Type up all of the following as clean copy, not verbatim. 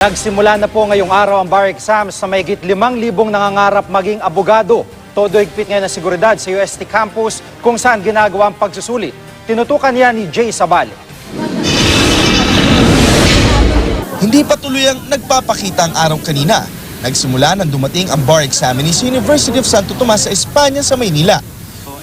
Nagsimula na po ngayong araw ang bar exams sa mahigit 5,000 nangangarap maging abogado. Todo higpit ngayon ang seguridad sa UST campus kung saan ginagawa ang pagsusulit. Tinutukan yan ni Jay Sabale. Hindi patuloy ang nagpapakita ang araw kanina. Nagsimula nang dumating ang bar examinees sa University of Santo Tomas sa Espanya sa Maynila.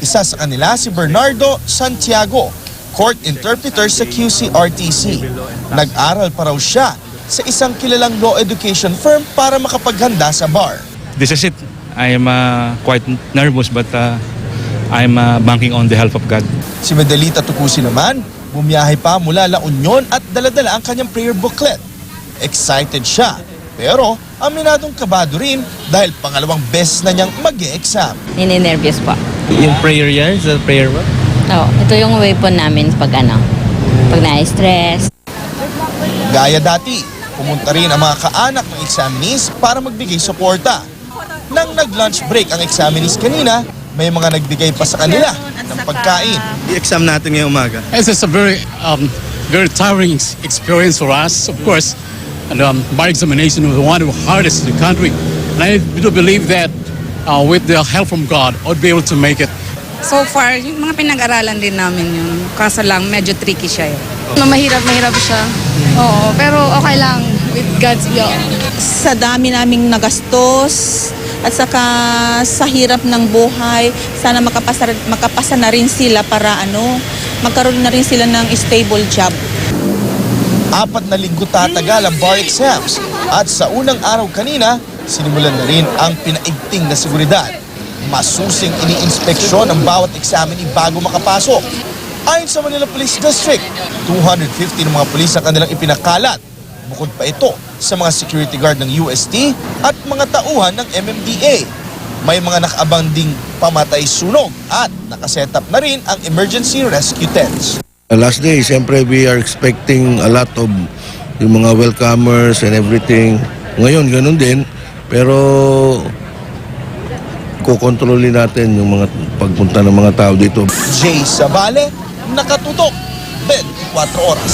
Isa sa kanila si Bernardo Santiago, court interpreter sa QCRTC. Nag-aral pa raw siya sa isang kilalang law education firm para makapaghanda sa bar. This is it. I am quite nervous but I'm banking on the help of God. Si Medelita Tucusi naman, bumiyahe pa mula La Union at daladala ang kanyang prayer booklet. Excited siya, pero aminadong kabado rin dahil pangalawang beses na niyang mag-e-exam. Nininervyos po. Yung prayer yan, is that prayer what? Oo, ito yung weapon namin pag pag na-stress. Gaya dati, pumunta rin ang mga kaanak ng examinees para magbigay suporta. Nang nag-lunch break ang examinees kanina, may mga nagbigay pa sa kanila ng pagkain. I-exam natin ngayong umaga. It's a very tiring experience for us, of course. And bar examination was one of the hardest in the country. And I do believe that with the help from God, I'll be able to make it. So far, yung mga pinag-aralan din namin yun. Kaso lang, medyo tricky siya yun. Mahirap siya. Oo, pero okay lang with God's will. Sa dami naming nagastos at saka sa hirap ng buhay, sana makapasa na rin sila para magkaroon na rin sila ng stable job. 4 na linggo tatagal ang bar exams at sa unang araw kanina, sinimulan na rin ang pinaigting na seguridad. Masusing iniinspeksyon ang bawat examinee bago makapasok. Ayon sa Manila Police District, 250 ng mga pulis ang kanilang ipinakalat. Bukod pa ito sa mga security guard ng UST at mga tauhan ng MMDA. May mga nakaabang ding pamatay sunog at nakaset up na rin ang emergency rescue tents. Last day, siyempre we are expecting a lot of yung mga welcomers and everything. Ngayon, ganun din. Pero kukontrolin natin yung mga pagpunta ng mga tao dito. Jay Sabale, nakatutok, 24 oras.